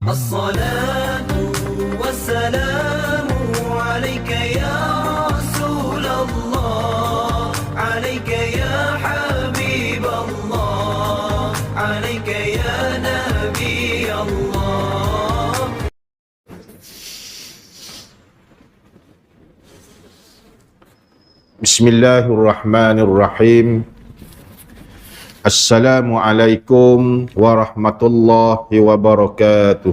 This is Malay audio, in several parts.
الصلاة والسلام عليك يا رسول الله عليك يا حبيب الله عليك يا نبي الله. Bismillahirrahmanirrahim. Assalamualaikum warahmatullahi wabarakatuh.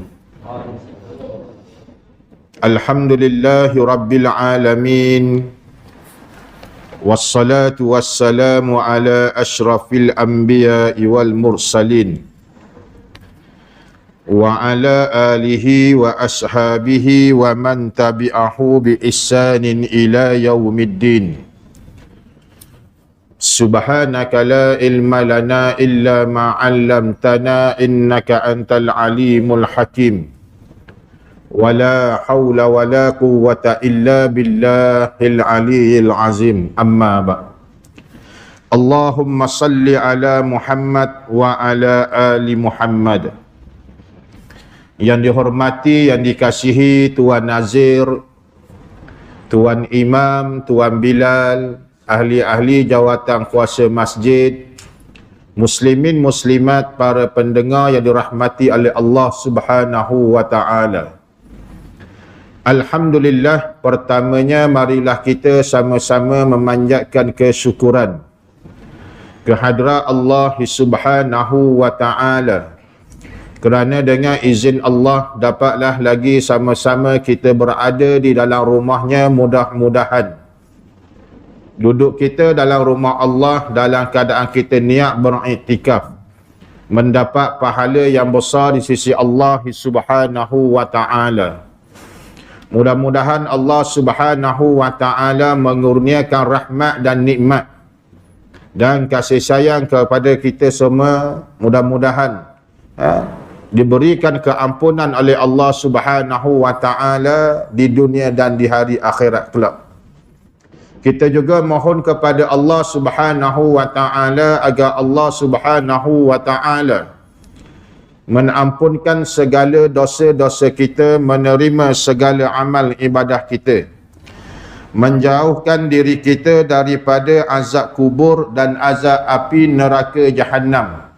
Alhamdulillahi rabbil alamin. Wassalatu wassalamu ala ashrafil anbiya'i wal mursalin. Wa ala alihi wa ashabihi wa man tabi'ahu bi ihsanin ila yaumiddin. Subhanaka la ilma lana illa ma 'allamtana innaka antal alimul hakim. Wala haula wala quwwata illa billahil aliyyil azim. Amma ba'd. Allahumma salli ala Muhammad wa ala ali Muhammad. Yang dihormati, yang dikasihi Tuan Nazir, Tuan Imam, Tuan Bilal, ahli-ahli jawatan kuasa masjid, muslimin muslimat, para pendengar yang dirahmati oleh Allah Subhanahu wa taala. Alhamdulillah, pertamanya marilah kita sama-sama memanjatkan kesyukuran kehadrat Allah Subhanahu wa taala, kerana dengan izin Allah dapatlah lagi sama-sama kita berada di dalam rumahnya. Mudah-mudahan duduk kita dalam rumah Allah dalam keadaan kita niat beriktikaf mendapat pahala yang besar di sisi Allah Subhanahu wa taala. Mudah-mudahan Allah Subhanahu wa taala mengurniakan rahmat dan nikmat dan kasih sayang kepada kita semua. Mudah-mudahan diberikan keampunan oleh Allah Subhanahu wa taala di dunia dan di hari akhirat kelak. Kita juga mohon kepada Allah Subhanahu wa taala agar Allah Subhanahu wa taala menampunkan segala dosa-dosa kita, menerima segala amal ibadah kita, menjauhkan diri kita daripada azab kubur dan azab api neraka Jahannam,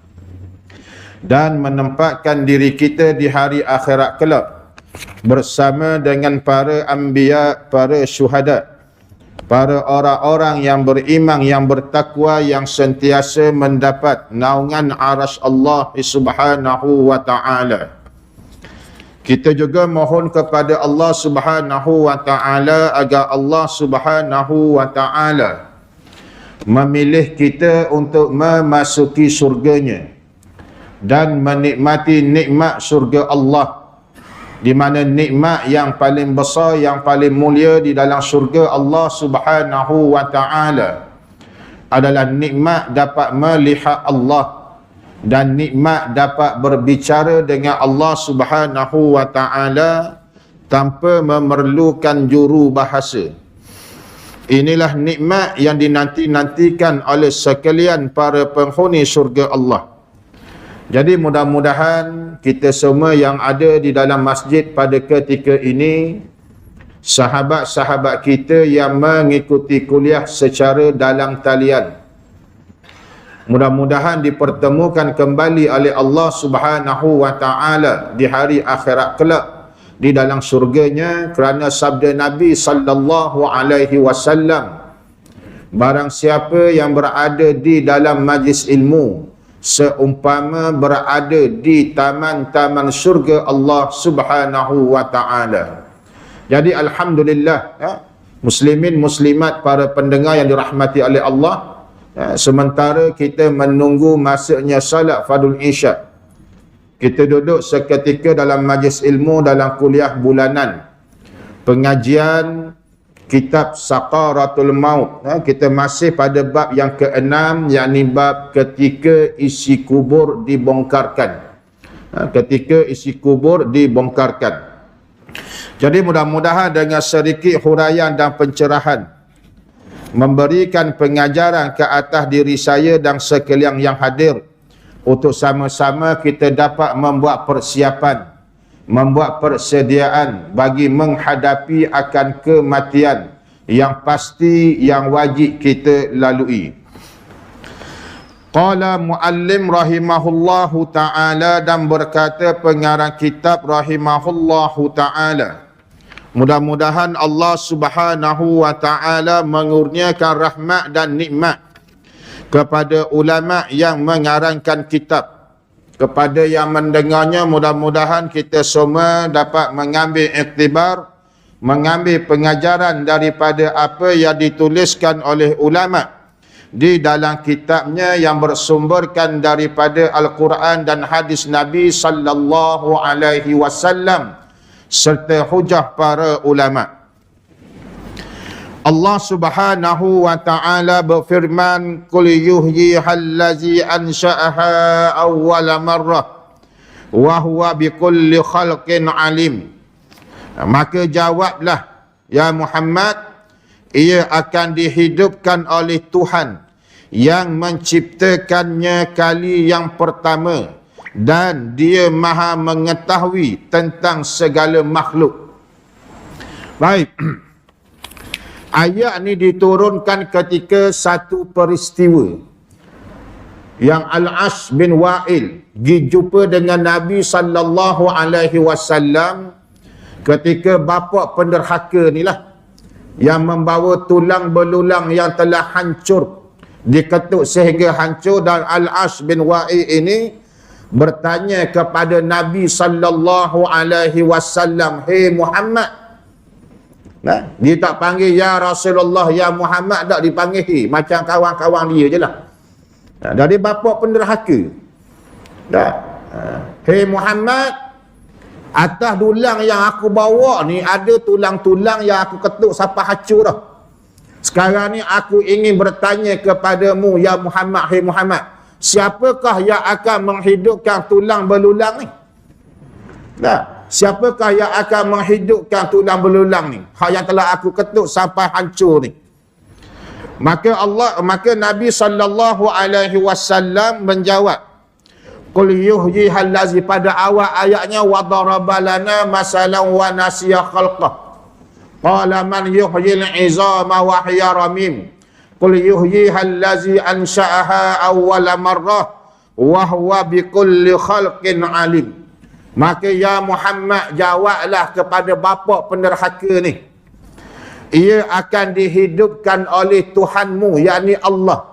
dan menempatkan diri kita di hari akhirat kelak bersama dengan para anbiya, para syuhada, para orang-orang yang beriman, yang bertakwa, yang sentiasa mendapat naungan arasy Allah Subhanahu wa taala. Kita juga mohon kepada Allah Subhanahu wa taala agar Allah Subhanahu wa taala memilih kita untuk memasuki surganya dan menikmati nikmat surga Allah, di mana nikmat yang paling besar, yang paling mulia di dalam syurga Allah Subhanahu wa taala adalah nikmat dapat melihat Allah dan nikmat dapat berbicara dengan Allah Subhanahu wa taala tanpa memerlukan juru bahasa. Inilah nikmat yang dinanti-nantikan oleh sekalian para penghuni syurga Allah. Jadi mudah-mudahan kita semua yang ada di dalam masjid pada ketika ini, sahabat-sahabat kita yang mengikuti kuliah secara dalam talian, mudah-mudahan dipertemukan kembali oleh Allah Subhanahu wa taala di hari akhirat kelak di dalam syurganya, kerana sabda Nabi sallallahu alaihi wasallam, barang siapa yang berada di dalam majlis ilmu seumpama berada di taman-taman syurga Allah Subhanahu wa taala. Jadi alhamdulillah, muslimin muslimat, para pendengar yang dirahmati oleh Allah, sementara kita menunggu masuknya salat fardhu isya, kita duduk seketika dalam majlis ilmu, dalam kuliah bulanan pengajian kitab Sakaratul Maut. Kita masih pada bab yang ke-6, yakni bab ketika isi kubur dibongkarkan. Ketika isi kubur dibongkarkan. Jadi mudah-mudahan dengan sedikit huraian dan pencerahan, memberikan pengajaran ke atas diri saya dan sekalian yang hadir, untuk sama-sama kita dapat membuat persiapan membuat persediaan bagi menghadapi akan kematian yang pasti yang wajib kita lalui. Qala muallim rahimahullahu ta'ala, dan berkata pengarang kitab rahimahullahu ta'ala, mudah-mudahan Allah subhanahu wa ta'ala mengurniakan rahmat dan nikmat kepada ulama yang mengarangkan kitab. Kepada yang mendengarnya, mudah-mudahan kita semua dapat mengambil iktibar, mengambil pengajaran daripada apa yang dituliskan oleh ulama di dalam kitabnya yang bersumberkan daripada Al-Quran dan hadis Nabi sallallahu alaihi wasallam serta hujah para ulama. Allah subhanahu wa ta'ala berfirman, qul yuhyihallazi ansha'aha awwala marrah wa huwa bikulli khalqin alim. Maka jawablah ya Muhammad, ia akan dihidupkan oleh Tuhan yang menciptakannya kali yang pertama, dan dia maha mengetahui tentang segala makhluk. Baik. Ayat ni diturunkan ketika satu peristiwa yang Al-As bin Wa'il dijumpa dengan Nabi sallallahu alaihi wasallam ketika bapa penderhaka ni lah yang membawa tulang belulang yang telah hancur, diketuk sehingga hancur, dan Al-As bin Wa'il ini bertanya kepada Nabi sallallahu alaihi wasallam, "Hei Muhammad." Nah, dia tak panggil ya Rasulullah, ya Muhammad, tak dipanggil macam kawan-kawan dia je lah. Nah, dari bapa penderhaka. Dah. "Hei Muhammad, atas tulang yang aku bawa ni ada tulang-tulang yang aku ketuk sampai hancur dah. Sekarang ni aku ingin bertanya kepadamu ya Muhammad, hei Muhammad, siapakah yang akan menghidupkan tulang belulang ni?" Dah. Siapakah yang akan menghidupkan tulang belulang ni, yang telah aku ketuk sampai hancur ni? Maka Nabi sallallahu alaihi wasallam menjawab, qul yuhyihallazi, pada awal ayatnya, wa daraba lana masalan wa nasiya khalqah qala man yuhyil izama wa hiya ramim qul yuhyihallazi ansha'aha awwala marrah wa huwa bikulli khalqin alim. Maka ya Muhammad, jawablah kepada bapa penderhaka ni, ia akan dihidupkan oleh Tuhanmu, yakni Allah,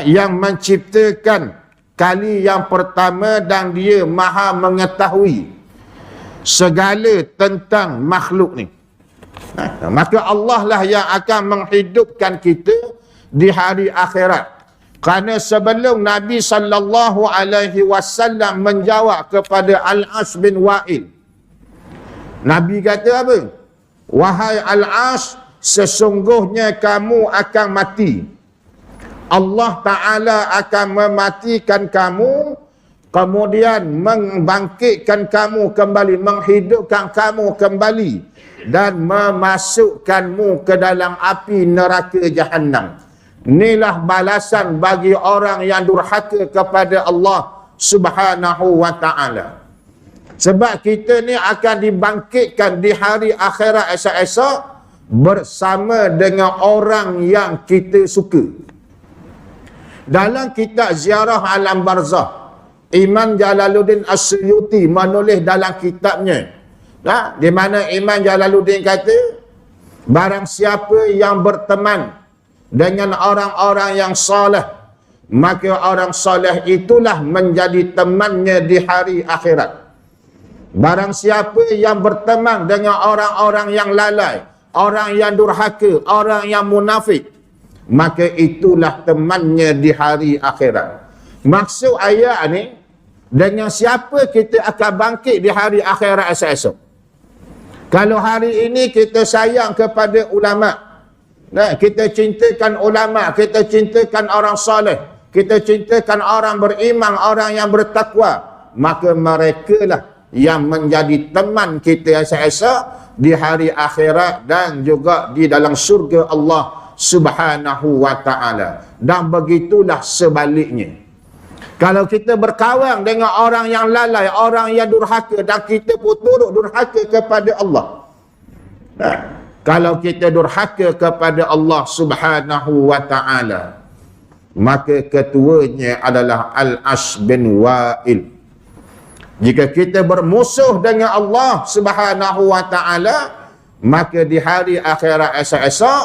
yang menciptakan kali yang pertama, dan dia maha mengetahui segala tentang makhluk ni. Maka Allah lah yang akan menghidupkan kita di hari akhirat. Kerana sebelum Nabi sallallahu alaihi wasallam menjawab kepada Al-As bin Wa'il, Nabi kata apa? "Wahai Al-As, sesungguhnya kamu akan mati. Allah Ta'ala akan mematikan kamu, kemudian membangkitkan kamu kembali, menghidupkan kamu kembali, dan memasukkanmu ke dalam api neraka Jahannam. Inilah balasan bagi orang yang durhaka kepada Allah Subhanahu wa ta'ala." Sebab kita ni akan dibangkitkan di hari akhirat esok-esok bersama dengan orang yang kita suka. Dalam kitab Ziarah Alam Barzah, Imam Jalaluddin As-Suyuti menulis dalam kitabnya, di mana Imam Jalaluddin kata, barang siapa yang berteman dengan orang-orang yang soleh, maka orang soleh itulah menjadi temannya di hari akhirat. Barang siapa yang berteman dengan orang-orang yang lalai, orang yang durhaka, orang yang munafik, maka itulah temannya di hari akhirat. Maksud ayat ni, dengan siapa kita akan bangkit di hari akhirat esok-esok. Kalau hari ini kita sayang kepada ulama', kita cintakan ulama', kita cintakan orang soleh, kita cintakan orang beriman, orang yang bertakwa, maka mereka lah yang menjadi teman kita esok-esok di hari akhirat dan juga di dalam syurga Allah Subhanahu wa ta'ala. Dan begitulah sebaliknya. Kalau kita berkawan dengan orang yang lalai, orang yang durhaka, dan kita pun turut durhaka kepada Allah. Nah, kalau kita durhaka kepada Allah Subhanahu wa ta'ala, maka ketuanya adalah Al-As bin Wa'il. Jika kita bermusuh dengan Allah Subhanahu wa ta'ala, maka di hari akhirat esok-esok,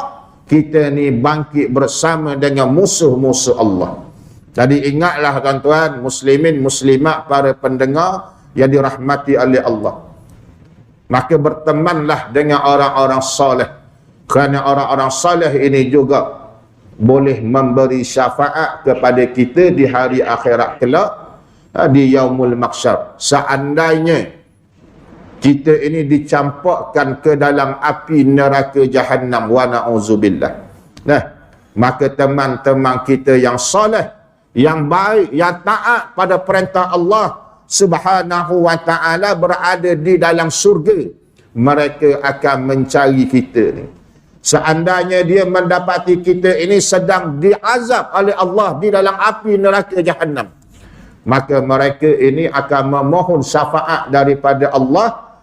kita ni bangkit bersama dengan musuh-musuh Allah. Jadi ingatlah tuan-tuan, muslimin, muslimat, para pendengar yang dirahmati oleh Allah. Maka bertemanlah dengan orang-orang soleh. Kerana orang-orang soleh ini juga boleh memberi syafaat kepada kita di hari akhirat kelak, di yaumul mahsyar. Seandainya kita ini dicampakkan ke dalam api neraka jahannam, wa na'udzubillah. Nah, maka teman-teman kita yang soleh, yang baik, yang taat pada perintah Allah Subhanahu wa ta'ala berada di dalam surga. Mereka akan mencari kita ni. Seandainya dia mendapati kita ini sedang diazab oleh Allah di dalam api neraka jahannam, maka mereka ini akan memohon syafaat daripada Allah,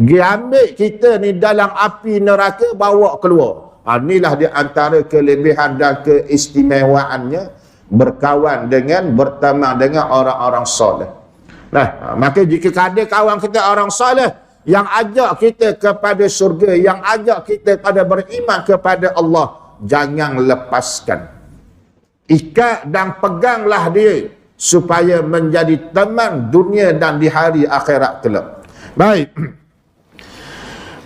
diambil kita ni dalam api neraka, bawa keluar. Inilah di antara kelebihan dan keistimewaannya berkawan dengan, berteman dengan orang-orang soleh. Nah, maka jika ada kawan kita orang soleh yang ajak kita kepada surga, yang ajak kita pada beriman kepada Allah, jangan lepaskan. Ikat dan peganglah dia supaya menjadi teman dunia dan di hari akhirat kelak. Baik.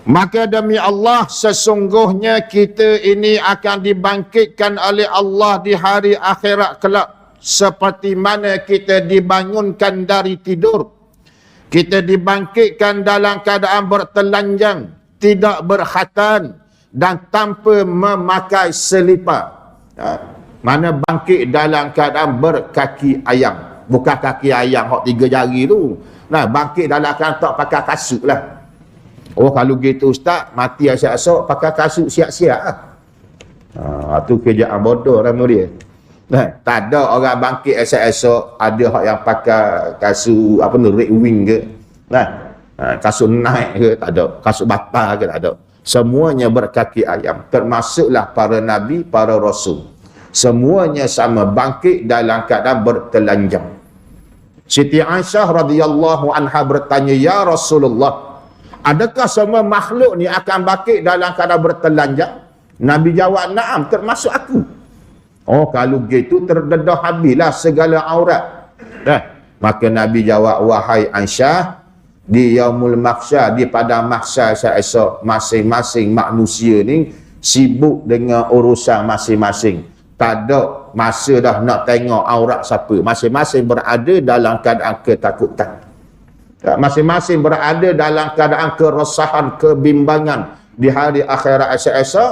Maka demi Allah, sesungguhnya kita ini akan dibangkitkan oleh Allah di hari akhirat kelak, seperti mana kita dibangunkan dari tidur. Kita dibangkitkan dalam keadaan bertelanjang, tidak berkhatan, dan tanpa memakai selipar. Mana bangkit dalam keadaan berkaki ayam. Bukan kaki ayam hok 3 jari tu. Nah, bangkit dalam keadaan tak pakai kasut lah. Oh, kalau gitu ustaz, mati esok-esok pakai kasut siap-siap lah. Itu kerjaan bodoh nama dia. Nah, tak ada orang bangkit esok-esok ada hak yang pakai kasut apa ni, red wing ke. Nah, kasut naik ke tak ada, kasut batal ke tak ada. Semuanya berkaki ayam, termasuklah para nabi, para rasul. Semuanya sama bangkit dalam keadaan bertelanjang. Siti Aisyah radhiyallahu anha bertanya, "Ya Rasulullah, adakah semua makhluk ni akan bangkit dalam keadaan bertelanjang?" Nabi jawab, "Naam, termasuk aku." Oh, kalau gitu terdedah habislah segala aurat. Maka Nabi jawab, "Wahai Aisyah, di yaumul mahsyar, di padang mahsyar esok, masing-masing manusia ni sibuk dengan urusan masing-masing. Tak ada masa dah nak tengok aurat siapa. Masing-masing berada dalam keadaan ketakutan. Masing-masing berada dalam keadaan keresahan, kebimbangan di hari akhirat esok,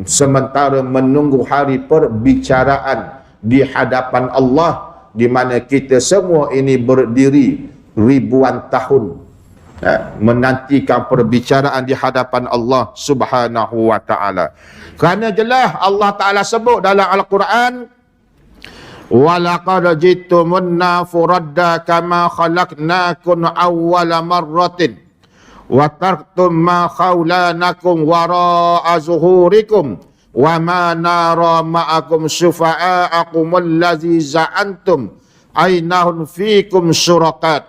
sementara menunggu hari perbicaraan di hadapan Allah, di mana kita semua ini berdiri ribuan tahun menantikan perbicaraan di hadapan Allah Subhanahu wa ta'ala. Kerana jelas Allah Ta'ala sebut dalam Al-Quran, وَلَقَدْ جِئْتُمُنَّا فُرَدًّا كَمَا خَلَقْنَاكُمْ أَوَّلَ مَرَّةٍ وَتَرَكْتُمْ مَا خَوْلَانَكُمْ وَرَاءَ ظُهُورِكُمْ وَمَا نَرَى مَعَكُمْ شُفَعَاءَكُمُ الَّذِي زَعَمْتُمْ أَنَّهُمْ فِيكُمْ شُرَكَاء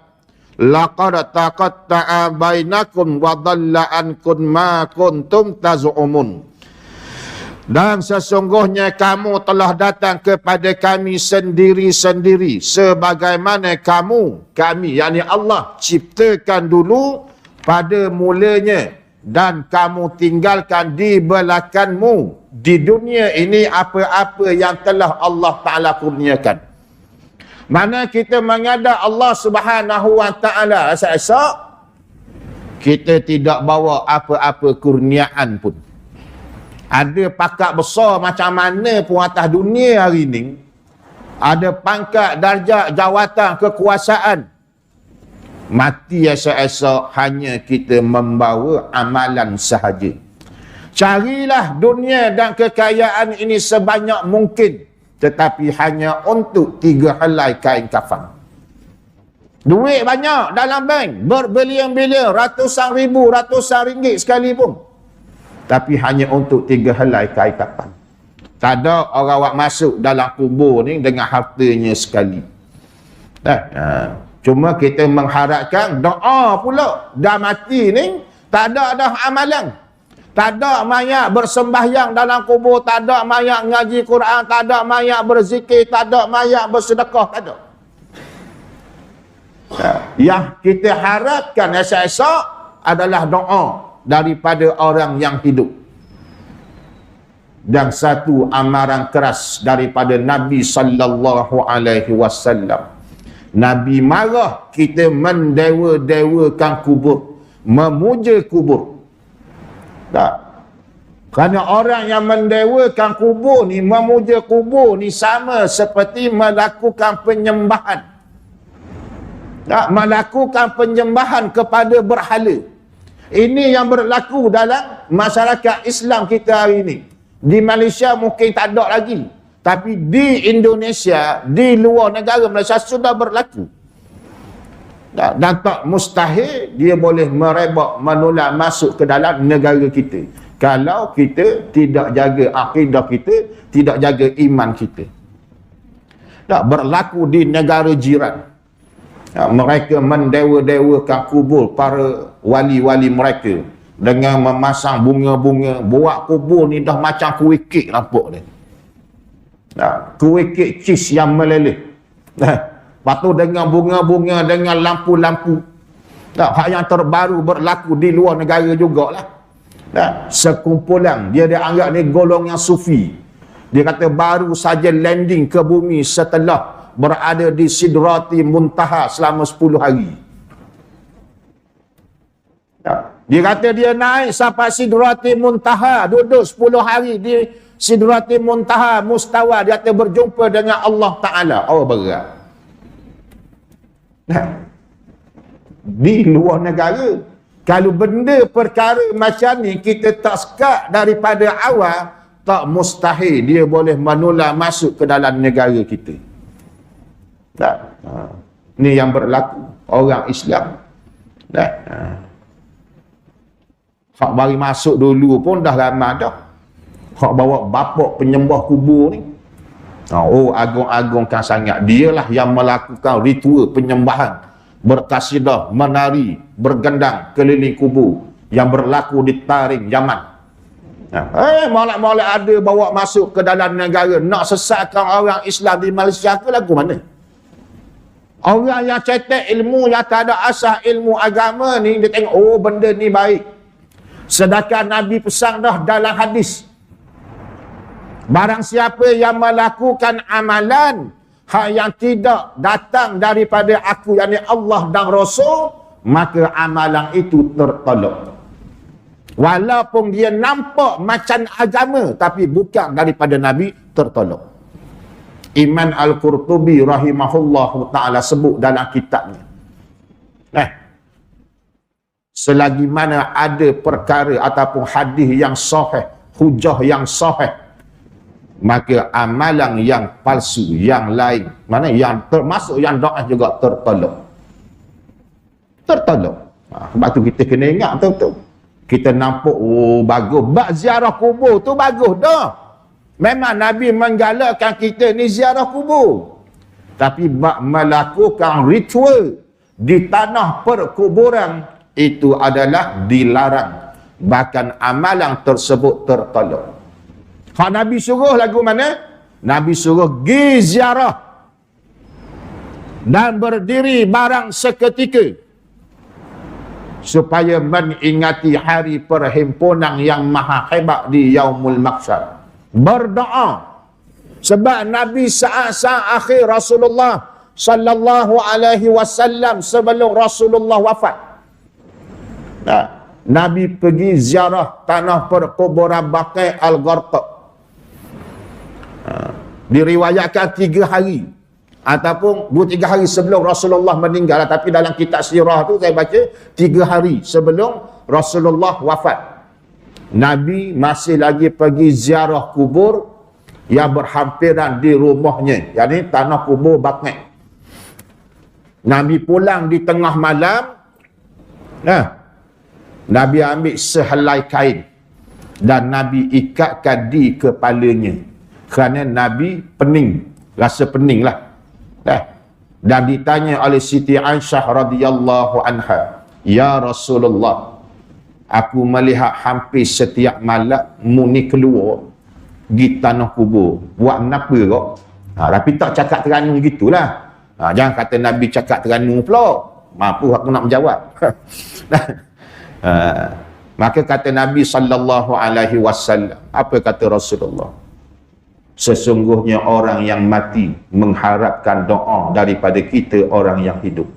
لَقَدْ تَقَطَّعَ بَيْنَكُمْ وَضَلَّ عَنكُمْ مَا كُنْتُمْ تَزْعُمُونَ." Dan sesungguhnya kamu telah datang kepada kami sendiri-sendiri, sebagaimana kami, yakni Allah, ciptakan dulu pada mulanya, dan kamu tinggalkan di belakangmu di dunia ini apa-apa yang telah Allah Ta'ala kurniakan. Mana kita menghadap Allah Subhanahu wa ta'ala esok, kita tidak bawa apa-apa kurniaan pun. Ada pakak besar macam mana pun atas dunia hari ini, ada pangkat, darjat, jawatan, kekuasaan, mati esok-esok hanya kita membawa amalan sahaja. Carilah dunia dan kekayaan ini sebanyak mungkin, tetapi hanya untuk 3 helai kain kafan. Duit banyak dalam bank, berbilion-bilion, ratusan ribu, ratusan ringgit sekalipun, tapi hanya untuk 3 helai kain kafan. Tak ada orang awak masuk dalam kubur ni dengan hartanya sekali. Cuma kita mengharapkan doa pula. Dah mati ni tak ada dah amalan. Tak ada mayat bersembahyang dalam kubur, tak ada mayat ngaji Quran, tak ada mayat berzikir, tak ada mayat bersedekah, tak ada. Yang kita harapkan esok-esok adalah doa daripada orang yang hidup. Dan satu amaran keras daripada Nabi sallallahu alaihi wasallam. Nabi marah kita mendewa-dewakan kubur, memuja kubur. Tak. Kerana orang yang mendewakan kubur ni, memuja kubur ni sama seperti melakukan penyembahan. Tak, melakukan penyembahan kepada berhala. Ini yang berlaku dalam masyarakat Islam kita hari ini. Di Malaysia mungkin tak ada lagi. Tapi di Indonesia, di luar negara Malaysia sudah berlaku. Dan tak mustahil dia boleh merebak, menular masuk ke dalam negara kita. Kalau kita tidak jaga akidah kita, tidak jaga iman kita. Tak berlaku di negara jiran. Mereka mendewa-dewakan kubur para wali-wali mereka dengan memasang bunga-bunga. Buat kubur ni dah macam kuih kek nampak ni. Kuih kek cheese yang meleleh. Lepas tu dengan bunga-bunga, dengan lampu-lampu. Hak yang terbaru berlaku di luar negara jugalah. Sekumpulan, dia dianggap ni golongan sufi. Dia kata baru saja landing ke bumi setelah berada di Sidrati Muntaha selama 10 hari. Dia kata dia naik sampai Sidrati Muntaha, duduk 10 hari di Sidrati Muntaha, mustawa. Dia kata berjumpa dengan Allah Ta'ala. Oh, berat. Di luar negara, kalau benda perkara macam ni kita tak sekat daripada awal, tak mustahil dia boleh menular masuk ke dalam negara kita. Tak. Ni yang berlaku orang Islam. Tak. Hak bagi masuk dulu pun dah ramai dah. Hak bawa bapak penyembah kubur ni, agung-agungkan sangat. Dialah yang melakukan ritual penyembahan, berkasidah, menari, bergendang keliling kubur yang berlaku di Tarim, Yaman. Molek-molek ada bawa masuk ke dalam negara, nak sesatkan orang Islam di Malaysia ke lagu mana? Orang yang cetek ilmu, yang tak ada asas ilmu agama ni, dia tengok, benda ni baik. Sedangkan Nabi pesan dah dalam hadis, barang siapa yang melakukan amalan hak yang tidak datang daripada aku, yakni Allah dan Rasul, maka amalan itu tertolak. Walaupun dia nampak macam agama, tapi bukan daripada Nabi, tertolak. Imam Al-Qurtubi rahimahullahu ta'ala sebut dalam kitabnya, selagi mana ada perkara ataupun hadis yang sahih, hujah yang sahih, maka amalan yang palsu, yang lain, mana yang termasuk yang doa juga tertolak. Sebab tu kita kena ingat betul-betul. Kita nampak, bagus, bak ziarah kubur tu bagus dah. Memang Nabi menggalakkan kita ni ziarah kubur. Tapi bak melakukan ritual di tanah perkuburan, itu adalah dilarang. Bahkan amalan tersebut tertolak. Kalau Nabi suruh lagu mana? Nabi suruh pergi ziarah dan berdiri barang seketika supaya mengingati hari perhimpunan yang maha hebat di Yaumul Mahsyar. Berdoa. Sebab Nabi saat-saat akhir Rasulullah sallallahu alaihi wasallam sebelum Rasulullah wafat, Nabi pergi ziarah tanah perkuburan Baqi' Al-Gharqad. Diriwayatkan 3 hari ataupun 2-3 hari sebelum Rasulullah meninggal, tapi dalam kitab sirah tu saya baca 3 hari sebelum Rasulullah wafat, Nabi masih lagi pergi ziarah kubur yang berhampiran di rumahnya, yakni tanah kubur Baqi'. Nabi pulang di tengah malam, Nabi ambil sehelai kain dan Nabi ikatkan di kepalanya kerana Nabi pening, rasa pening lah. Dan ditanya oleh Siti Aisyah radhiyallahu anha, "Ya Rasulullah, aku melihat hampir setiap malam mu ni keluar di tanah kubur. Buat kenapa kok?" Tapi tak cakap teranung gitulah. Jangan kata Nabi cakap teranung pula. Mampu aku nak menjawab. Maka kata Nabi sallallahu alaihi wasallam, apa kata Rasulullah? Sesungguhnya orang yang mati mengharapkan doa daripada kita orang yang hidup.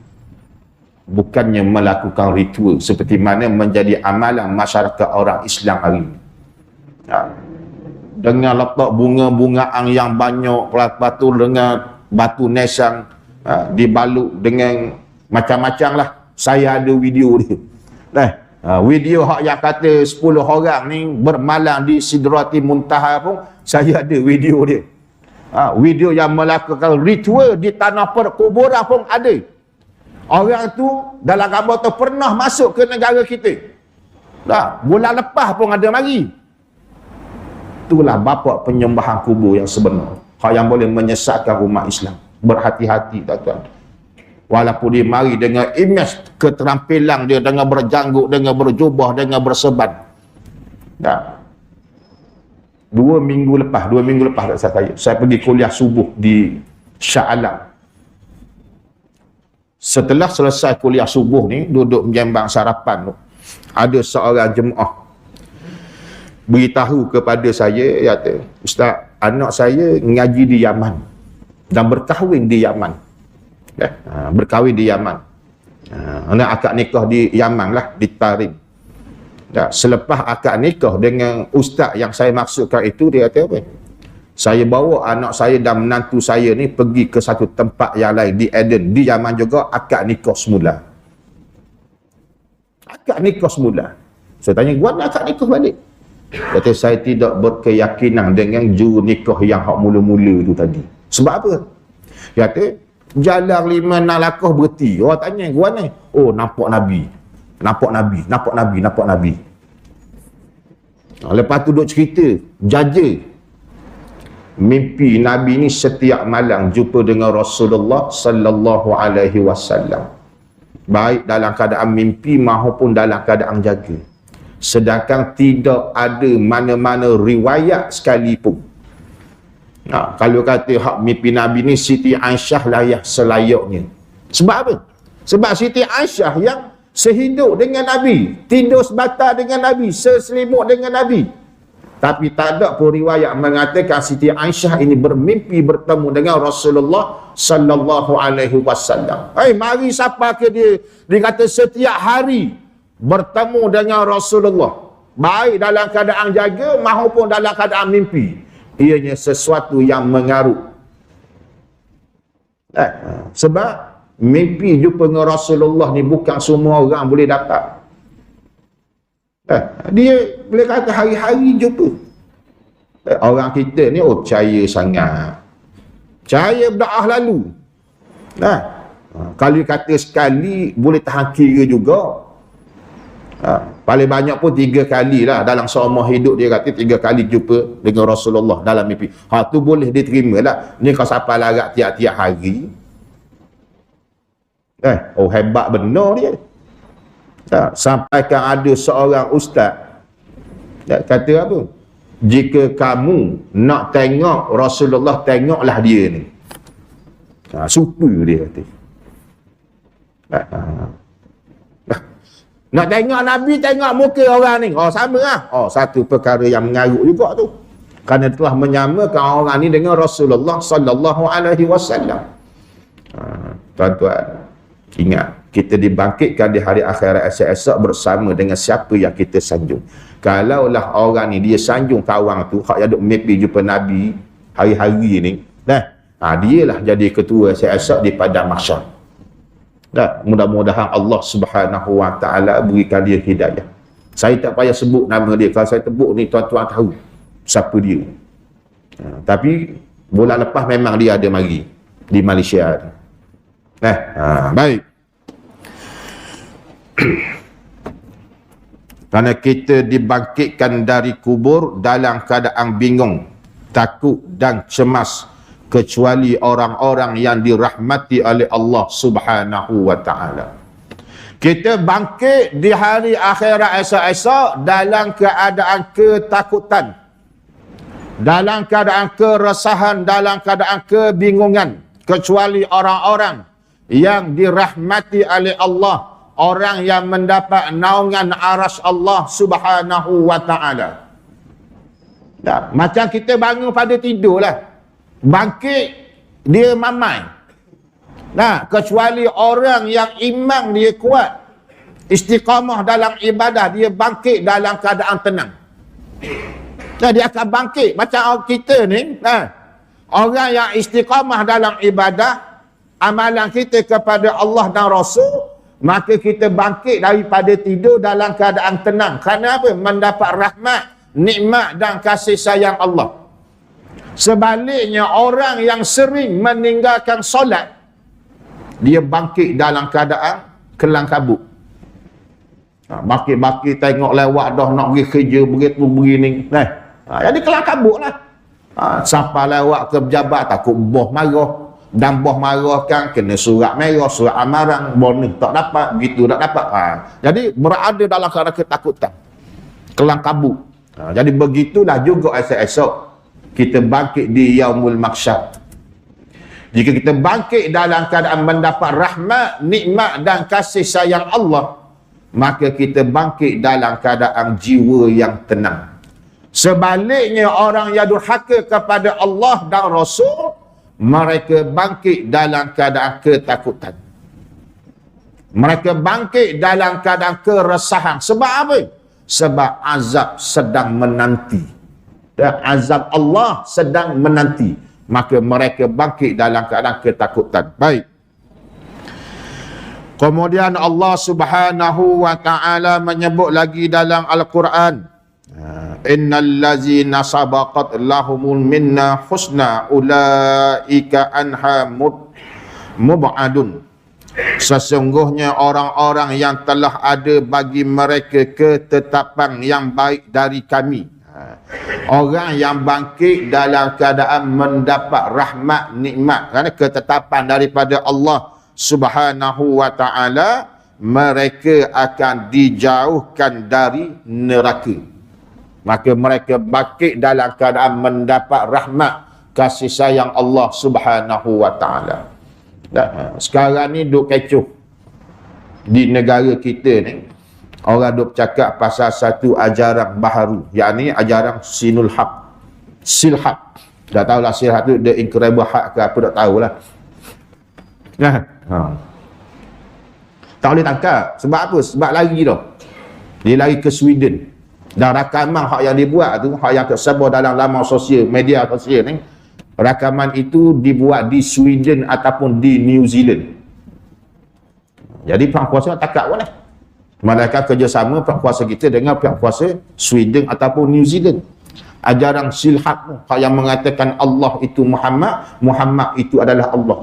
Bukannya melakukan ritual seperti mana menjadi amalan masyarakat orang Islam hari ini. Dengan letak bunga-bungaan yang banyak, batu dengan batu nesang, dibalut dengan macam-macam lah. Saya ada video dia. Video hak yang kata 10 orang ni bermalam di Sidratil Muntaha pun saya ada video dia. Video yang melakukan ritual di tanah perkuburan pun ada. Orang tu dalam gambar tu pernah masuk ke negara kita. Bulan lepas pun ada mari. Itulah bapa penyembahan kubur yang sebenar. Hak yang boleh menyesatkan umat Islam. Berhati-hati tuan-tuan. Walaupun dia mari dengan imej keterampilan dia, dengan berjanggut, dengan berjubah, dengan berseban. 2 minggu lepas saya pergi kuliah subuh di Shah Alam. Setelah selesai kuliah subuh ni, duduk menjembang sarapan tu, ada seorang jemaah beritahu kepada saya, kata, "Ustaz, anak saya ngaji di Yaman dan berkahwin di Yaman." Berkahwin di Yaman. Anak akad nikah di Yaman lah, di Tarim. Selepas akad nikah dengan ustaz yang saya maksudkan itu, dia kata apa? "Saya bawa anak saya dan menantu saya ni pergi ke satu tempat yang lain di Eden, di Yaman juga, akad nikah semula." Akad nikah semula. Saya tanya, "Gua nak akad nikah balik?" Kata, "Saya tidak berkeyakinan dengan juru nikah yang hak mula-mula tu tadi." Sebab apa? Dia kata, "Jalan 5 nalakah berhenti." Orang tanya, "Gua ni?" "Oh, nampak Nabi. Nampak Nabi, nampak Nabi, nampak Nabi." Lepas tu duk cerita, jaja mimpi Nabi ni setiap malam jumpa dengan Rasulullah sallallahu alaihi wasallam. Baik dalam keadaan mimpi maupun dalam keadaan jaga. Sedangkan tidak ada mana-mana riwayat sekalipun. Kalau kata hak mimpi Nabi ni Siti Aisyah lah yang selayaknya. Sebab apa? Sebab Siti Aisyah yang sehidup dengan Nabi, tidur sebatang dengan Nabi, seselimut dengan Nabi. Tapi tak ada pun riwayat mengatakan Siti Aisyah ini bermimpi bertemu dengan Rasulullah sallallahu alaihi wasallam. Mari siapa ke dia? Dia kata setiap hari bertemu dengan Rasulullah, baik dalam keadaan jaga maupun dalam keadaan mimpi. Ianya sesuatu yang mengaruh. Sebab mimpi jumpa dengan Rasulullah ni bukan semua orang boleh dapat. Dia boleh kata hari-hari jumpa. Orang kita ni percaya sangat. Percaya berdoa lalu. Kalau kata sekali boleh tahan kira juga. Paling banyak pun 3 kali lah dalam seumur hidup. Dia kata 3 kali jumpa dengan Rasulullah dalam mimpi. Tu boleh diterima lah. Ni kau siapa larat tiap-tiap hari. Hebat benar dia. Sampaikan ada seorang ustaz kata apa? Jika kamu nak tengok Rasulullah, tengoklah dia ni. Super dia kata. Nak tengok Nabi, tengok muka orang ni. Sama lah. Satu perkara yang mengarut juga tu. Kerana telah menyamakan orang ni dengan Rasulullah sallallahu alaihi wasallam. Tuan-tuan, ingat, kita dibangkitkan di hari akhirat esok bersama dengan siapa yang kita sanjung. Kalaulah orang ni dia sanjung kawan tu, hak yang duk mimpi jumpa Nabi hari-hari ni, dialah jadi ketua esok di padang mahsyar. Mudah-mudahan Allah Subhanahu wa taala berikan dia hidayah. Saya tak payah sebut nama dia. Kalau saya sebut ni, tuan-tuan tahu siapa dia. Tapi bulan lepas memang dia ada mari di Malaysia. Baik. Kerana kita dibangkitkan dari kubur dalam keadaan bingung, takut dan cemas, kecuali orang-orang yang dirahmati oleh Allah Subhanahu wa ta'ala. Kita bangkit di hari akhirat esok-esok dalam keadaan ketakutan, dalam keadaan keresahan, dalam keadaan kebingungan, kecuali orang-orang yang dirahmati oleh Allah, orang yang mendapat naungan aras Allah Subhanahu wa ta'ala. Macam kita bangun pada tidur lah, bangkit dia mamai. Kecuali orang yang iman dia kuat, istiqamah dalam ibadah, dia bangkit dalam keadaan tenang. Dia akan bangkit macam kita ni. Orang yang istiqamah dalam ibadah, amalan kita kepada Allah dan Rasul, maka kita bangkit daripada tidur dalam keadaan tenang. Kerana apa? Mendapat rahmat, nikmat dan kasih sayang Allah. Sebaliknya, orang yang sering meninggalkan solat, dia bangkit dalam keadaan kelang kabut. Bangkit-bangkit tengok lewat dah nak pergi kerja begitu begini. Jadi kelang kabut lah. Sampai lewat ke pejabat takut bos marah. Dan bos marah kan kena surat merah, surat amaran, bonus tak dapat, begitu tak dapat. Jadi berada dalam keadaan ketakutan, kelang kabut. Jadi begitulah juga esok-esok kita bangkit di Yaumul Mahsyar. Jika kita bangkit dalam keadaan mendapat rahmat, nikmat dan kasih sayang Allah, maka kita bangkit dalam keadaan jiwa yang tenang. Sebaliknya, orang yang durhaka kepada Allah dan Rasul, mereka bangkit dalam keadaan ketakutan. Mereka bangkit dalam keadaan keresahan. Sebab apa? Sebab azab sedang menanti. Dan azab Allah sedang menanti. Maka mereka bangkit dalam keadaan ketakutan. Baik. Kemudian Allah Subhanahu wa ta'ala menyebut lagi dalam Al-Quran, innal ladzina sabaqat lahumul minna husna ulaika anha mub'adun. Sesungguhnya orang-orang yang telah ada bagi mereka ketetapan yang baik dari kami. Orang yang bangkit dalam keadaan mendapat rahmat, nikmat, kerana ketetapan daripada Allah Subhanahu wa ta'ala, mereka akan dijauhkan dari neraka. Maka mereka bangkit dalam keadaan mendapat rahmat, kasih sayang Allah Subhanahu wa ta'ala. Sekarang ni duk kecoh di negara kita ni. Orang duk cakap pasal satu ajaran baharu, yakni ajaran Sinul Haq. Silhaq. Dah tahulah Silhaq tu The Incredible Haq ke apa, tak tahulah. Tak boleh tangkap. Sebab apa? Sebab lari dah. Dia lari ke Sweden. Dan rakaman hak yang dibuat tu, hak yang tersebar dalam laman sosial, media sosial ni, rakaman itu dibuat di Sweden ataupun di New Zealand. Jadi pihak kuasa tangkap pun lah. Malaikat kerjasama pihak kuasa kita dengan pihak kuasa Sweden ataupun New Zealand. Ajaran Silhaq yang mengatakan Allah itu Muhammad, Muhammad itu adalah Allah.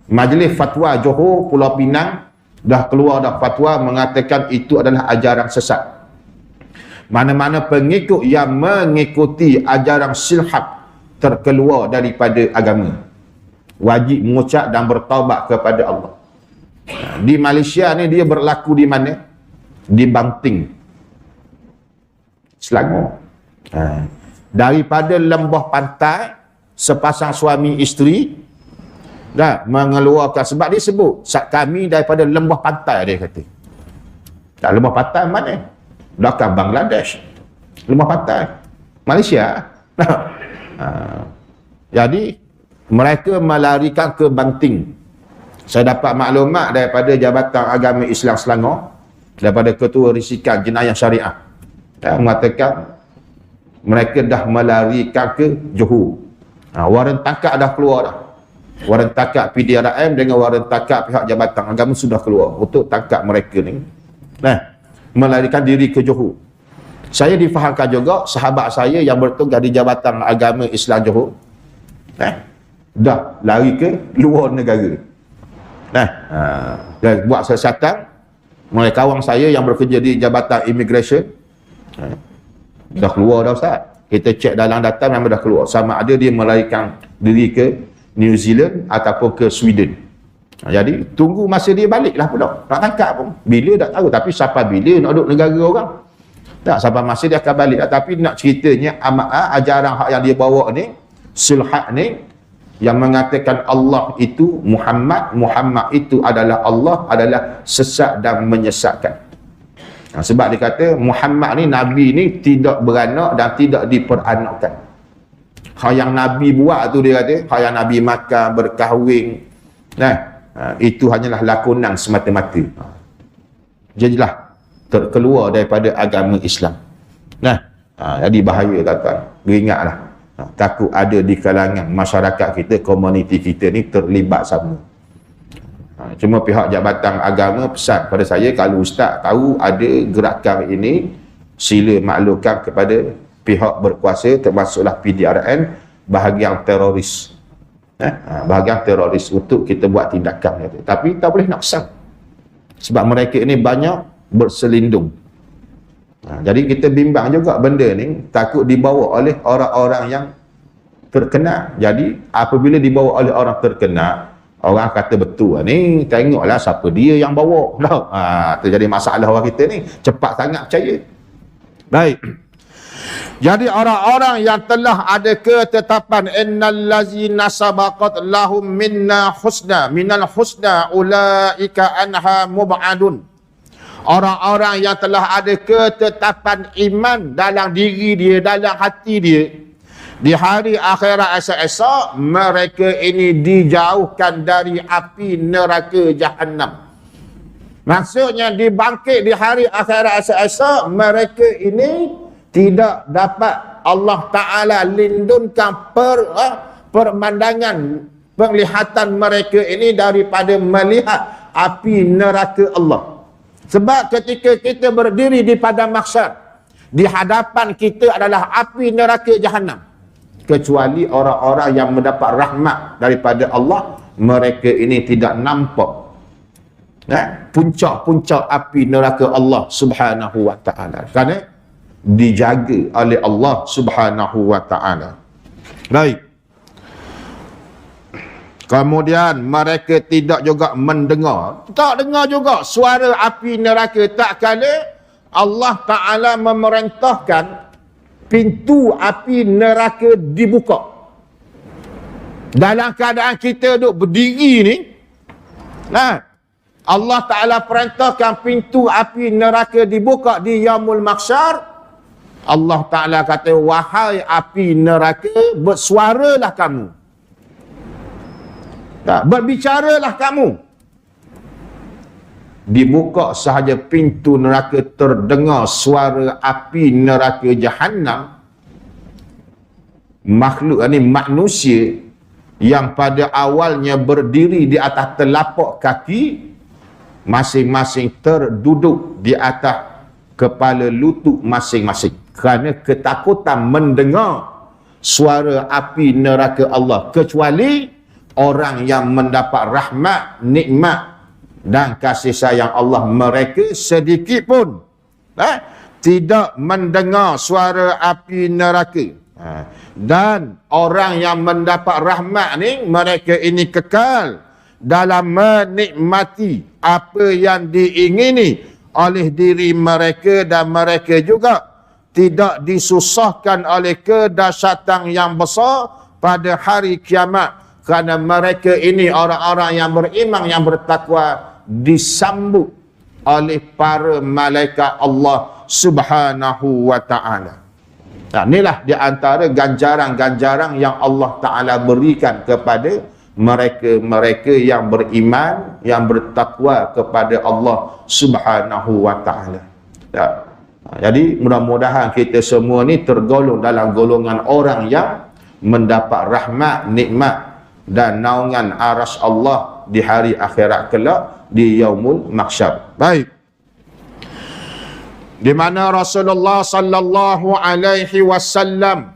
Majlis Fatwa Johor Pulau Pinang dah keluar dah fatwa mengatakan itu adalah ajaran sesat. Mana-mana pengikut yang mengikuti ajaran Silhaq terkeluar daripada agama, wajib mengucap dan bertaubat kepada Allah. Di Malaysia ni dia berlaku di mana? Di Banting, Selangor. Daripada lembah pantai, sepasang suami isteri mengeluarkan, sebab dia sebut kami daripada lembah pantai, dia kata. Tak, lembah pantai mana? Dekat Bangladesh. Lembah pantai Malaysia. Jadi mereka melarikan ke Banting. Saya dapat maklumat daripada Jabatan Agama Islam Selangor, daripada Ketua Risikan Jenayah Syariah, mengatakan mereka dah melarikan ke Johor. Waran tangkap dah keluar dah. Waran tangkap PDRM dengan waran tangkap pihak Jabatan Agama sudah keluar untuk tangkap mereka ni. Melarikan diri ke Johor. Saya difahamkan juga sahabat saya yang bertugas di Jabatan Agama Islam Johor dah lari ke luar negara. Dan buat siasatan. Mulai kawan saya yang bekerja di Jabatan Immigration dah keluar dah Ustaz. Kita cek dalam data memang dah keluar. Sama ada dia melarikan diri ke New Zealand ataupun ke Sweden. Jadi tunggu masa dia balik lah pula. Nak tangkap pun. Bila tak tahu. Tapi sampai bila nak duduk negara orang. Tak sampai masa dia akan balik. Tapi nak ceritanya ajaran hak yang dia bawa ni, sulhat ni, yang mengatakan Allah itu Muhammad, Muhammad itu adalah Allah, adalah sesat dan menyesatkan. Sebab dia kata Muhammad ni, Nabi ni tidak beranak dan tidak diperanakkan. Hal yang Nabi buat tu dia kata, hal yang Nabi makan, berkahwin, itu hanyalah lakonan semata-mata. Jadilah terkeluar daripada agama Islam. Jadi bahaya tuan-tuan. Beringatlah. Takut ada di kalangan masyarakat kita, komuniti kita ni terlibat sama. Cuma pihak Jabatan Agama pesan pada saya, kalau Ustaz tahu ada gerakan ini, sila maklumkan kepada pihak berkuasa, termasuklah PDRN, bahagian teroris. Bahagian teroris untuk kita buat tindakan. Tapi tak boleh nak pesan. Sebab mereka ini banyak berselindung. Jadi kita bimbang juga benda ni, takut dibawa oleh orang-orang yang terkenal. Jadi apabila dibawa oleh orang terkenal, orang kata betul ni, tengoklah siapa dia yang bawa. Tu jadi masalah orang kita ni, cepat sangat percaya. Baik. Jadi orang-orang yang telah ada ketetapan innal ladzina sabaqat lahum minna husna, minal husna ulaika anha mub'adun. Orang-orang yang telah ada ketetapan iman dalam diri dia, dalam hati dia, di hari akhirat esok-esok, mereka ini dijauhkan dari api neraka Jahannam. Maksudnya dibangkit di hari akhirat esok-esok, mereka ini tidak dapat Allah Ta'ala lindunkan pemandangan, penglihatan mereka ini daripada melihat api neraka Allah. Sebab ketika kita berdiri di padang mahsyar, di hadapan kita adalah api neraka Jahannam. Kecuali orang-orang yang mendapat rahmat daripada Allah, mereka ini tidak nampak puncak-puncak api neraka Allah Subhanahu wa ta'ala. Kerana dijaga oleh Allah Subhanahu wa ta'ala. Baik. Kemudian mereka tidak juga mendengar, tak dengar juga suara api neraka, tak kala Allah Ta'ala memerintahkan pintu api neraka dibuka. Dalam keadaan kita duduk berdiri ni, Allah Ta'ala perintahkan pintu api neraka dibuka di Yaumul Mahsyar. Allah Ta'ala kata, wahai api neraka, bersuaralah kamu. Berbicaralah kamu. Dibuka sahaja pintu neraka, terdengar suara api neraka Jahannam. Makhluk ini, manusia yang pada awalnya berdiri di atas telapak kaki, masing-masing terduduk di atas kepala lutut masing-masing. Kerana ketakutan mendengar suara api neraka Allah. Kecuali orang yang mendapat rahmat, nikmat dan kasih sayang Allah, mereka sedikit pun tidak mendengar suara api neraka. Dan orang yang mendapat rahmat ni, mereka ini kekal dalam menikmati apa yang diingini oleh diri mereka, dan mereka juga tidak disusahkan oleh kedahsyatan yang besar pada hari kiamat. Kerana mereka ini orang-orang yang beriman, yang bertakwa, disambut oleh para malaikat Allah Subhanahu wa ta'ala. Inilah di antara ganjaran-ganjaran yang Allah Ta'ala berikan kepada mereka-mereka yang beriman, yang bertakwa kepada Allah Subhanahu wa ta'ala. Jadi mudah-mudahan kita semua ni tergolong dalam golongan orang yang mendapat rahmat, nikmat dan naungan aras Allah di hari akhirat kelak, di Yaumul Mahsyar. Baik. di mana Rasulullah sallallahu alaihi wasallam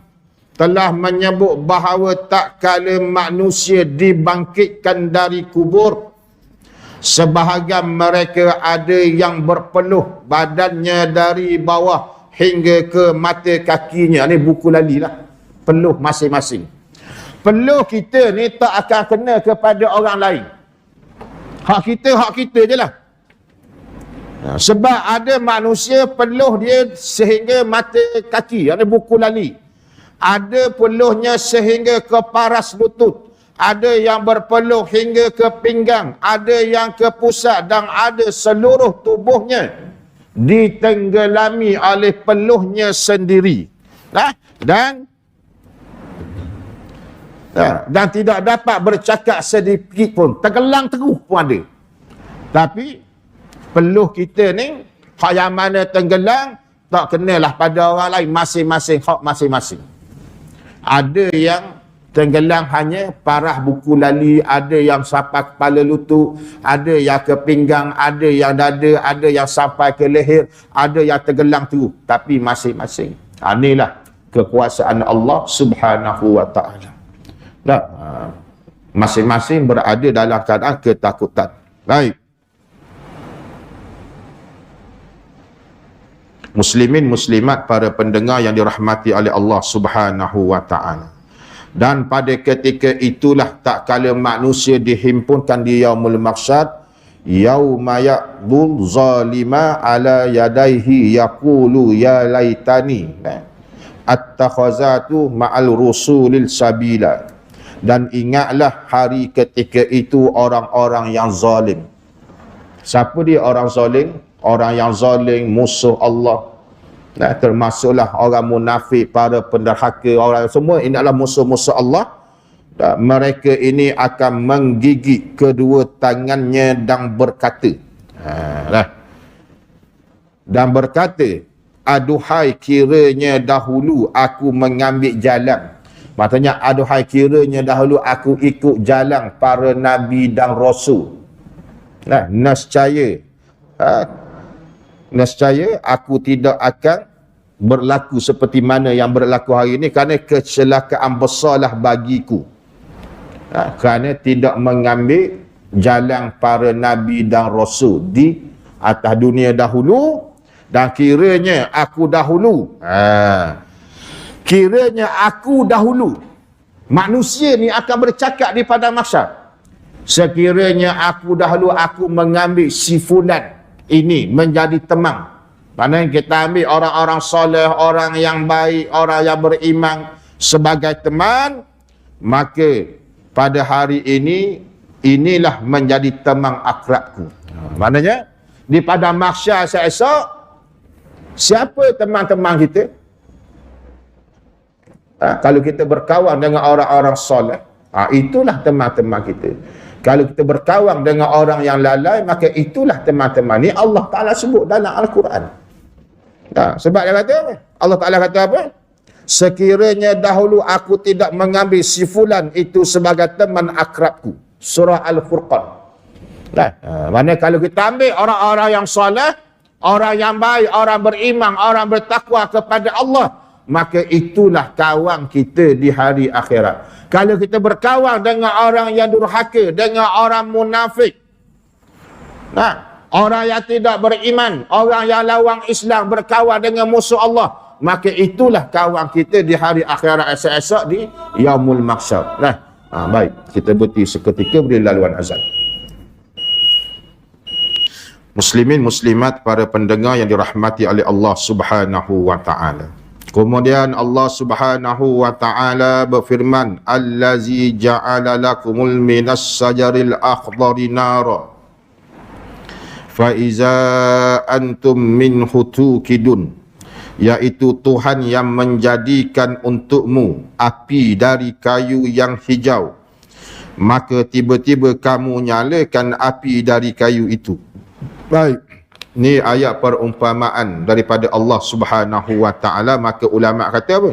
telah menyebut bahawa tak kala manusia dibangkitkan dari kubur, sebahagian mereka ada yang berpeluh badannya dari bawah hingga ke mata kakinya. Ni buku lali lah, peluh masing-masing. Peluh kita ni tak akan kena kepada orang lain. Hak kita je lah. Sebab ada manusia peluh dia sehingga mata kaki. Ini buku lali. Ada peluhnya sehingga ke paras lutut. Ada yang berpeluh hingga ke pinggang. Ada yang ke pusat. Dan ada seluruh tubuhnya ditenggelami oleh peluhnya sendiri. Dan tidak dapat bercakap sedikit pun. Tenggelam terus pun ada. Tapi peluh kita ni, hak yang mana tenggelam, tak kenalah pada orang lain. Masing-masing hak masing-masing. Ada yang tenggelam hanya parah buku lali, ada yang sampai kepala lutut, ada yang ke pinggang, ada yang dada, ada yang sampai ke leher, ada yang tenggelam terus. Tapi masing-masing. Inilah kekuasaan Allah Subhanahu wa ta'ala. Masing-masing berada dalam keadaan ketakutan. Baik. Muslimin muslimat para pendengar yang dirahmati oleh Allah Subhanahu wa ta'ala. Dan pada ketika itulah tak kala manusia dihimpunkan di yaumul mahsyar, yauma ya'dul zalima ala yadaihi yaqulu ya laitani attakhazatu ma'al rusulil sabila. Dan ingatlah hari ketika itu orang-orang yang zalim. Siapa dia orang zalim? Orang yang zalim, musuh Allah. Termasuklah orang munafik, para penderhaka, orang semua ini adalah musuh-musuh Allah. Dan mereka ini akan menggigit kedua tangannya dan berkata, aduhai kiranya dahulu aku mengambil jalan. Maksudnya, aduhai kiranya dahulu aku ikut jalan para nabi dan rasul. Nescaya aku tidak akan berlaku seperti mana yang berlaku hari ini, kerana kecelakaan besarlah bagiku. Kerana tidak mengambil jalan para nabi dan rasul di atas dunia dahulu. Dan kiranya aku dahulu, manusia ni akan bercakap di padang mahsyar, sekiranya aku dahulu aku mengambil si fulan ini menjadi teman. Maknanya kita ambil orang-orang soleh, orang yang baik, orang yang beriman sebagai teman, maka pada hari ini inilah menjadi teman akrabku. Maknanya di padang mahsyar esok, siapa teman-teman kita? Kalau kita berkawan dengan orang-orang soleh, itulah teman-teman kita. Kalau kita berkawan dengan orang yang lalai, maka itulah teman-teman. Ni Allah Ta'ala sebut dalam Al-Quran. Sebab dia kata apa? Allah Ta'ala kata apa? Sekiranya dahulu aku tidak mengambil si fulan itu sebagai teman akrabku. Surah Al-Furqan. Mana kalau kita ambil orang-orang yang soleh, orang yang baik, orang beriman, orang bertakwa kepada Allah, maka itulah kawan kita di hari akhirat. Kalau kita berkawan dengan orang yang durhaka, dengan orang munafik, orang yang tidak beriman, orang yang lawang Islam, berkawan dengan musuh Allah, maka itulah kawan kita di hari akhirat esok-esok di yaumul mahsyar. Baik, kita berhenti seketika beri laluan azan. Muslimin muslimat para pendengar yang dirahmati oleh Allah Subhanahu wa ta'ala. Kemudian Allah Subhanahu wa ta'ala berfirman, allazi ja'ala lakumul minas sajaril akhdari nara fa iza antum minhu tuqidun. Yaitu Tuhan yang menjadikan untukmu api dari kayu yang hijau, maka tiba-tiba kamu nyalakan api dari kayu itu. Baik, ni ayat perumpamaan daripada Allah Subhanahu wa ta'ala. Maka ulama kata apa?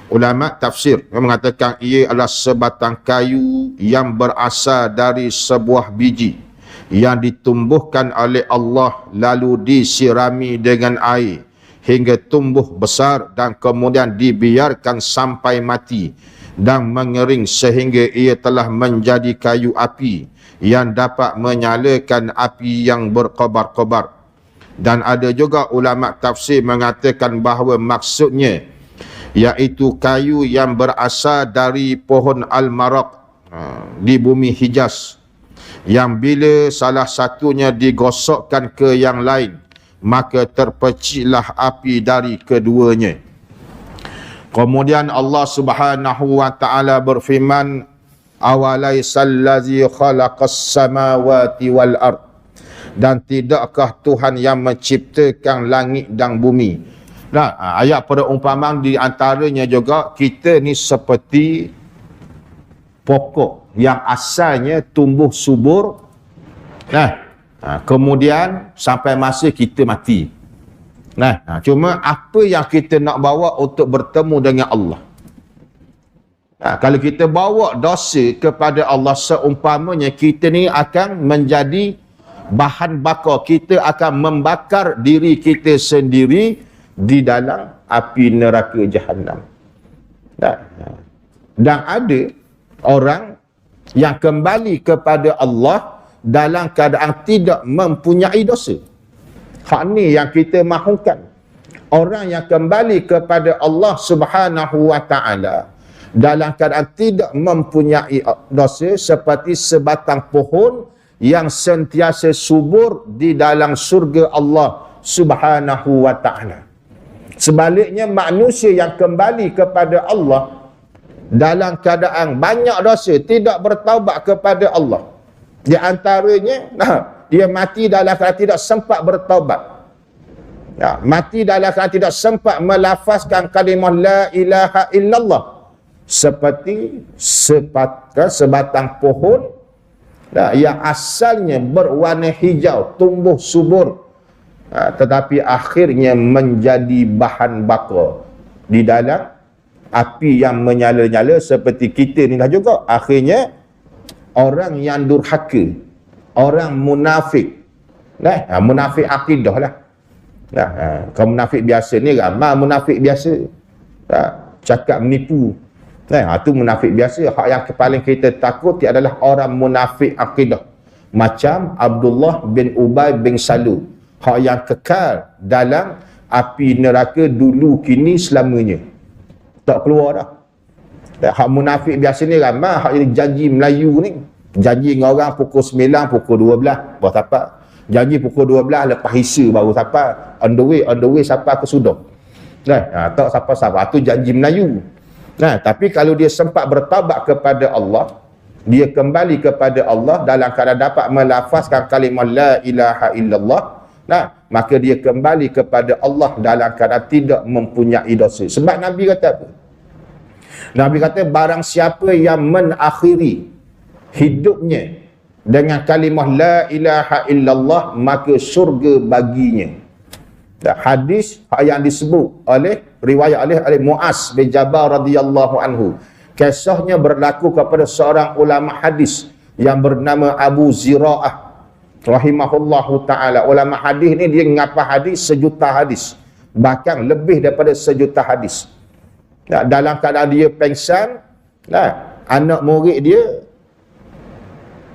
Ulama tafsir mengatakan ia adalah sebatang kayu yang berasal dari sebuah biji yang ditumbuhkan oleh Allah lalu disirami dengan air hingga tumbuh besar dan kemudian dibiarkan sampai mati dan mengering sehingga ia telah menjadi kayu api yang dapat menyalakan api yang berkobar-kobar. Dan ada juga ulama tafsir mengatakan bahawa maksudnya iaitu kayu yang berasal dari pohon al-maraq di bumi Hijaz, yang bila salah satunya digosokkan ke yang lain maka terpecihlah api dari keduanya. Kemudian Allah Subhanahu wa taala berfirman, awalaisal ladzi khalaqas samawati wal ard, dan tidakkah Tuhan yang menciptakan langit dan bumi. Nah, ayat perumpamaan di antaranya juga kita ni seperti pokok yang asalnya tumbuh subur, kemudian sampai masa kita mati. Cuma apa yang kita nak bawa untuk bertemu dengan Allah. Kalau kita bawa dosa kepada Allah, seumpamanya kita ni akan menjadi bahan bakar, kita akan membakar diri kita sendiri di dalam api neraka Jahannam. Dan ada orang yang kembali kepada Allah dalam keadaan tidak mempunyai dosa. Hak ni yang kita mahukan. Orang yang kembali kepada Allah Subhanahu wa taala dalam keadaan tidak mempunyai dosa seperti sebatang pohon yang sentiasa subur di dalam surga Allah Subhanahu wa taala. Sebaliknya manusia yang kembali kepada Allah dalam keadaan banyak dosa, tidak bertaubat kepada Allah. Di antaranya, dia mati dalam keadaan tidak sempat bertaubat. Mati dalam keadaan tidak sempat melafazkan kalimah la ilaha illallah. Seperti sebatang pohon yang asalnya berwarna hijau, tumbuh subur, tetapi akhirnya menjadi bahan bakar di dalam api yang menyala-nyala seperti kita ni lah juga. Akhirnya orang yang durhaka, orang munafik, munafik akidah lah. Kalau munafik biasa ni ramai munafik biasa, cakap menipu, itu munafik biasa. Hak yang paling kita takuti adalah orang munafik akidah, macam Abdullah bin Ubay bin Salul, hak yang kekal dalam api neraka dulu kini selamanya, tak keluar dah. Hak munafik biasa ni ramai. Hak yang janji Melayu ni, janji dengan orang pukul 9, pukul 12 baru sampai. Janji pukul 12 lepas hisa baru sampai. On the way sampai ke Sudong. Tak siapa-siapa, tu janji Melayu. Tapi kalau dia sempat bertaubat kepada Allah, dia kembali kepada Allah dalam keadaan dapat melafazkan kalimah la ilaha illallah, maka dia kembali kepada Allah dalam keadaan tidak mempunyai dosa. Sebab Nabi kata apa? Nabi kata barang siapa yang mengakhiri hidupnya dengan kalimah la ilaha illallah, maka syurga baginya. Hadis yang disebut oleh riwayat oleh Muaz bin Jabal radhiyallahu anhu. Kisahnya berlaku kepada seorang ulama hadis yang bernama Abu Zira'ah rahimahullahu taala. Ulama hadis ni dia ngapa hadis 1 juta hadis, bahkan lebih daripada 1 juta hadis. Dalam keadaan dia pengsan, anak murid dia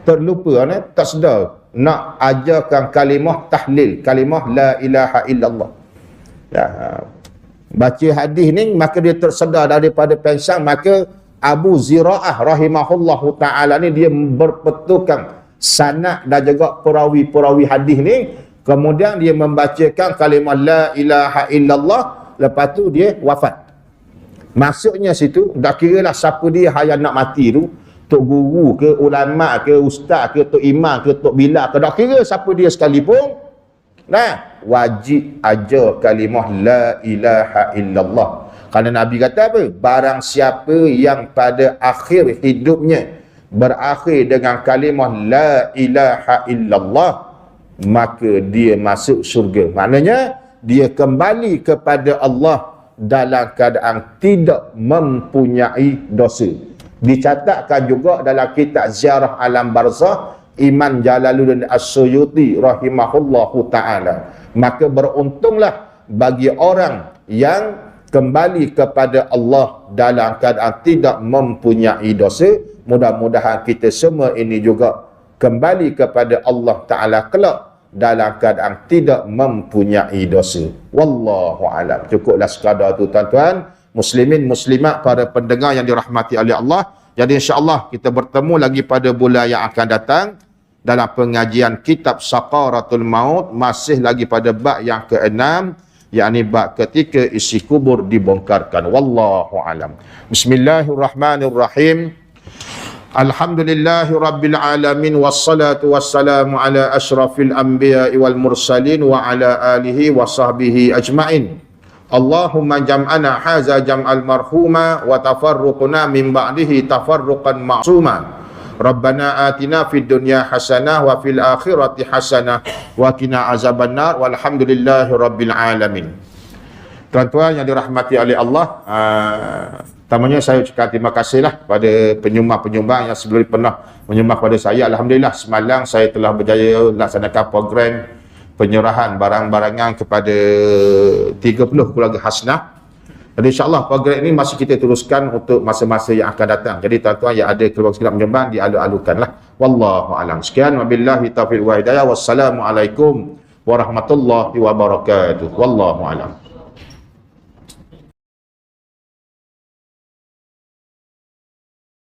terlupa, tak sedar nak ajarkan kalimah tahlil, kalimah la ilaha illallah. Baca hadis ni maka dia tersedar daripada pengsan. Maka Abu Zira'ah rahimahullahu ta'ala ni dia berpetukan sanad dan juga perawi-perawi hadis ni, kemudian dia membacakan kalimah la ilaha illallah, lepas tu dia wafat. Maksudnya situ, dah kira lah siapa dia yang nak mati tu, tok guru ke, ulama ke, ustaz ke, tok imam ke, tok bila ke, dah kira siapa dia sekalipun, wajib ajar kalimah la ilaha illallah. Kerana Nabi kata apa? Barang siapa yang pada akhir hidupnya berakhir dengan kalimah la ilaha illallah, maka dia masuk syurga. Maknanya dia kembali kepada Allah dalam keadaan tidak mempunyai dosa. Dicatatkan juga dalam kitab Ziarah Alam Barzakh Imam Jalaluddin As-Suyuti rahimahullahu ta'ala. Maka beruntunglah bagi orang yang kembali kepada Allah dalam keadaan tidak mempunyai dosa. Mudah-mudahan kita semua ini juga kembali kepada Allah Ta'ala kelak dalam keadaan tidak mempunyai dosa. Wallahu a'lam. Cukuplah sekadar tu tuan-tuan, muslimin, muslimat, para pendengar yang dirahmati oleh Allah. Jadi insya-Allah kita bertemu lagi pada bulan yang akan datang dalam pengajian kitab Saqaratul Maut, masih lagi pada bab yang ke-6, yakni bab ketika isi kubur dibongkarkan. Wallahu a'lam. Bismillahirrahmanirrahim. Alhamdulillahi rabbil alamin, wassalatu wassalamu ala asyrafil anbiya'i wal mursalin wa ala alihi wa sahbihi ajma'in. Allahumma jam'ana haza jam'al marhuma wa tafarruqna min ba'dihi tafarruqan ma'suma. Rabbana atina fid dunya hasanah wa fil akhirati hasanah wa qina azabannar walhamdulillahi rabbil alamin. Tuan-tuan yang dirahmati oleh Allah, pertamanya saya ucapkan terima kasihlah pada penyumbang-penyumbang yang sebelum pernah menyumbang kepada saya. Alhamdulillah semalam saya telah berjaya laksanakan program penyerahan barang-barangan kepada 30 keluarga Hasnah. Jadi insyaAllah program ini masih kita teruskan untuk masa-masa yang akan datang. Jadi tuan-tuan yang ada keluarga sekitar menyumbang, dialu-alukanlah. Wallahu a'lam. Sekian, wabillahi taufiq wa hidayah. Wassalamualaikum warahmatullahi wabarakatuh. Wallahu a'lam.